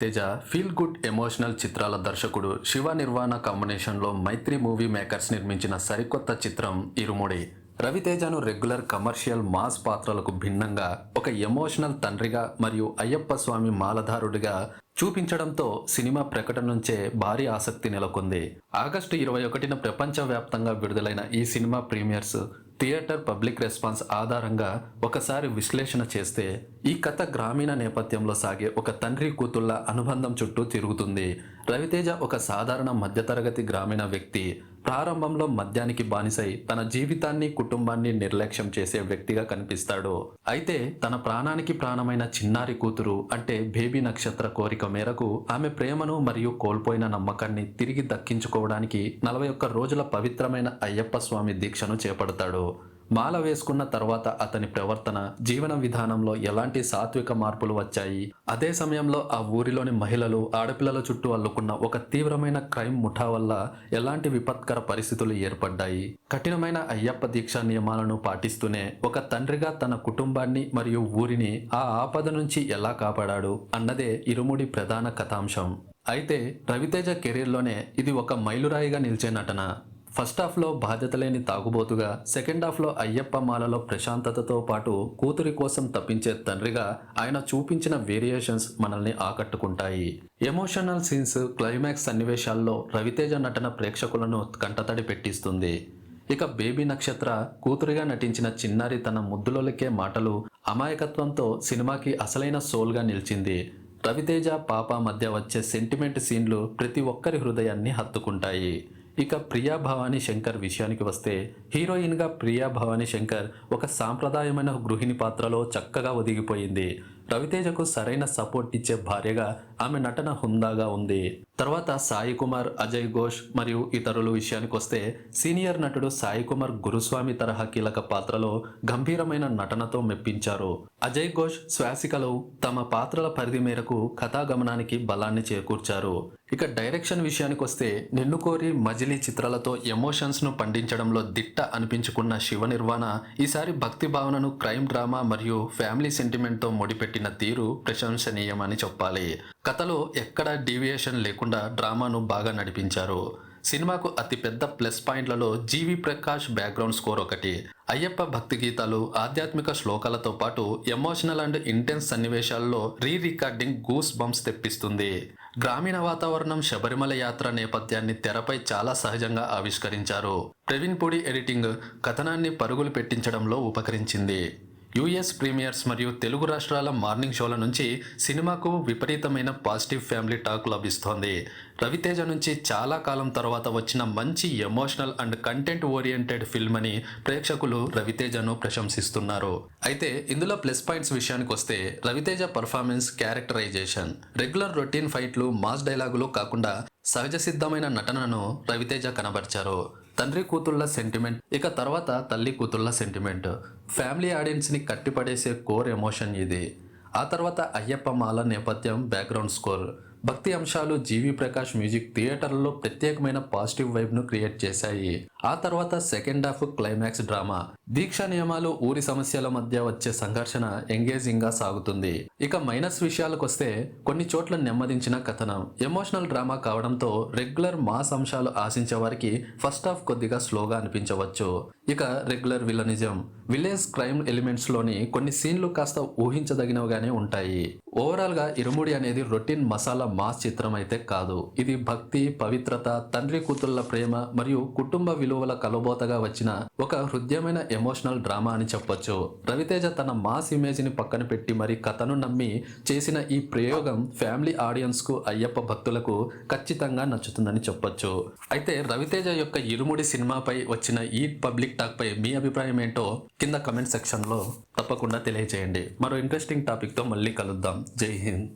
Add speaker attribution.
Speaker 1: Teja feel good emotional చిత్రాల దర్శకుడు శివ నిర్వాణ కాంబినేషన్లో మైత్రి మూవీ మేకర్స్ నిర్మించిన సరికొత్త చిత్రం ఇరుముడి. రవితేజను రెగ్యులర్ కమర్షియల్ మాస్ పాత్రలకు భిన్నంగా ఒక ఎమోషనల్ తండ్రిగా మరియు అయ్యప్ప స్వామి మాలధారుడిగా చూపించడంతో సినిమా ప్రకటన నుంచే భారీ ఆసక్తి నెలకొంది. ఆగస్టు 21న ప్రపంచవ్యాప్తంగా విడుదలైన ఈ cinema premieres, theatre public response ఆధారంగా ఒకసారి విశ్లేషణ చేస్తే ఈ కథ గ్రామీణ నేపథ్యంలో సాగే ఒక తండ్రి కూతుళ్ల అనుబంధం చుట్టూ తిరుగుతుంది. రవితేజ ఒక సాధారణ మధ్యతరగతి గ్రామీణ వ్యక్తి. ప్రారంభంలో మద్యానికి బానిసై తన జీవితాన్ని కుటుంబాన్ని నిర్లక్ష్యం చేసే వ్యక్తిగా కనిపిస్తాడు. అయితే తన ప్రాణానికి ప్రాణమైన చిన్నారి కూతురు అంటే బేబీ నక్షత్ర కోరిక మేరకు ఆమె ప్రేమను మరియు కోల్పోయిన నమ్మకాన్ని తిరిగి దక్కించుకోవడానికి 41 రోజుల పవిత్రమైన అయ్యప్ప స్వామి దీక్షను చేపడతాడు. మాల వేసుకున్న తర్వాత అతని ప్రవర్తన, జీవన విధానంలో ఎలాంటి సాత్విక మార్పులు వచ్చాయి. అదే సమయంలో ఆ ఊరిలోని మహిళలు, ఆడపిల్లల చుట్టూ అల్లుకున్న ఒక తీవ్రమైన క్రైమ్ ముఠా వల్ల ఎలాంటి విపత్కర పరిస్థితులు ఏర్పడ్డాయి. కఠినమైన అయ్యప్ప దీక్ష నియమాలను పాటిస్తూనే ఒక తండ్రిగా తన కుటుంబాన్ని మరియు ఊరిని ఆ ఆపద నుంచి ఎలా కాపాడాడు అన్నదే ఇరుముడి ప్రధాన కథాంశం. అయితే రవితేజ కెరీర్లోనే ఇది ఒక మైలురాయిగా నిలిచే నటన. ఫస్ట్ హాఫ్లో బాధ్యత లేని తాగుబోతుగా, సెకండ్ హాఫ్లో అయ్యప్ప మాలలో ప్రశాంతతతో పాటు కూతురి కోసం తప్పించే తండ్రిగా ఆయన చూపించిన వేరియేషన్స్ మనల్ని ఆకట్టుకుంటాయి. ఎమోషనల్ సీన్స్, క్లైమాక్స్ సన్నివేశాల్లో రవితేజ నటన ప్రేక్షకులను కంటతడి పెట్టిస్తుంది. ఇక బేబీ నక్షత్ర కూతురిగా నటించిన చిన్నారి తన ముద్దులొలికే మాటలు, అమాయకత్వంతో సినిమాకి అసలైన సోల్గా నిలిచింది. రవితేజ పాప మధ్య వచ్చే సెంటిమెంట్ సీన్లు ప్రతి ఒక్కరి హృదయాన్ని హత్తుకుంటాయి. ఇక ప్రియా భవానీ శంకర్ విషయానికి వస్తే, హీరోయిన్గా ప్రియా భవానీ శంకర్ ఒక సాంప్రదాయమైన గృహిణి పాత్రలో చక్కగా ఒదిగిపోయింది. రవితేజకు సరైన సపోర్ట్ ఇచ్చే భార్యగా ఆమె నటన హుందాగా ఉంది. తర్వాత సాయి కుమార్, అజయ్ ఘోష్ మరియు ఇతరుల విషయానికి వస్తే, సీనియర్ నటుడు సాయి కుమార్ గురుస్వామి తరహా కీలక పాత్రలో గంభీరమైన నటనతో మెప్పించారు. అజయ్ ఘోష్, శ్వాసికలు తమ పాత్రల పరిధి మేరకు కథాగమనానికి బలాన్ని చేకూర్చారు. ఇక డైరెక్షన్ విషయానికి వస్తే, నిన్ను కోరి, మజిలీ చిత్రాలతో ఎమోషన్స్ ను పండించడంలో దిట్ట అనిపించుకున్న శివ నిర్వాణ ఈసారి భక్తి భావనను క్రైమ్ డ్రామా మరియు ఫ్యామిలీ సెంటిమెంట్ తో ముడిపెట్టిన తీరు ప్రశంసనీయమని చెప్పాలి. కథలో ఎక్కడా డీవియేషన్ లేకుండా డ్రామాను బాగా నడిపించారు. సినిమాకు అతిపెద్ద ప్లస్ పాయింట్లలో జీవి ప్రకాష్ బ్యాక్గ్రౌండ్ స్కోర్ ఒకటి. అయ్యప్ప భక్తి గీతాలు, ఆధ్యాత్మిక శ్లోకాలతో పాటు ఎమోషనల్ అండ్ ఇంటెన్స్ సన్నివేశాల్లో రికార్డింగ్ గూస్ బంప్స్ తెప్పిస్తుంది. గ్రామీణ వాతావరణం, శబరిమల యాత్ర నేపథ్యాన్ని తెరపై చాలా సహజంగా ఆవిష్కరించారు. ప్రవీణ్ పొడి ఎడిటింగ్ కథనాన్ని పరుగులు పెట్టించడంలో ఉపకరించింది. యుఎస్ ప్రీమియర్స్ మరియు తెలుగు రాష్ట్రాల మార్నింగ్ షోల నుంచి సినిమాకు విపరీతమైన పాజిటివ్ ఫ్యామిలీ టాక్ లభిస్తోంది. రవితేజ నుంచి చాలా కాలం తర్వాత వచ్చిన మంచి emotional and content oriented film అని ప్రేక్షకులు రవితేజను ప్రశంసిస్తున్నారు. అయితే ఇందులో ప్లస్ పాయింట్స్ విషయానికి వస్తే, Raviteja performance, characterization, regular routine ఫైట్లు, మాస్ డైలాగులు కాకుండా సహజ సిద్ధమైన నటనను రవితేజ కనబర్చారు. తండ్రి కూతుళ్ళ సెంటిమెంట్, ఇక తర్వాత తల్లి కూతుళ్ళ సెంటిమెంట్, ఫ్యామిలీ ఆడియన్స్ని కట్టిపడేసే కోర్ ఎమోషన్ ఇది. ఆ తర్వాత అయ్యప్ప మాల నేపథ్యం, బ్యాక్గ్రౌండ్ స్కోర్, భక్తి అంశాలు, జీవి ప్రకాష్ మ్యూజిక్ థియేటర్లలో ప్రత్యేకమైన పాజిటివ్ వైబ్ను క్రియేట్ చేశాయి. ఆ తర్వాత సెకండ్ హాఫ్, క్లైమాక్స్ డ్రామా, దీక్షా నియమాలు, ఊరి సమస్యల మధ్య వచ్చే సంఘర్షణ ఎంగేజింగ్ గా సాగుతుంది. ఇక మైనస్ విషయాలకు వస్తే, కొన్ని చోట్ల నెమ్మదించిన కథనం, ఎమోషనల్ డ్రామా కావడంతో రెగ్యులర్ మాస్ అంశాలు ఆశించే వారికి ఫస్ట్ హాఫ్ కొద్దిగా స్లోగా అనిపించవచ్చు. ఇక regular villainism, village crime elements లోని కొన్ని సీన్లు కాస్త ఊహించదగినవిగానే ఉంటాయి. ఓవరాల్ గా ఇరుముడి అనేది రొటీన్ మసాలా మాస్ చిత్రం అయితే కాదు. ఇది భక్తి, పవిత్రత, తండ్రి కూతుళ్ల ప్రేమ మరియు కుటుంబ విలువల కలబోతగా వచ్చిన ఒక హృదయమైన ఎమోషనల్ డ్రామా అని చెప్పొచ్చు. రవితేజ తన మాస్ ఇమేజ్ ని పక్కన పెట్టి మరి కథను నమ్మి చేసిన ఈ ప్రయోగం ఫ్యామిలీ ఆడియన్స్ కు, అయ్యప్ప భక్తులకు ఖచ్చితంగా నచ్చుతుందని చెప్పొచ్చు. అయితే రవితేజ యొక్క ఇరుముడి సినిమాపై వచ్చిన ఈ పబ్లిక్ టాక్ పై మీ అభిప్రాయం ఏంటో కింద కమెంట్ సెక్షన్ లో తప్పకుండా తెలియజేయండి. మరో ఇంట్రెస్టింగ్ టాపిక్ తో మళ్ళీ కలుద్దాం. జై హింద్.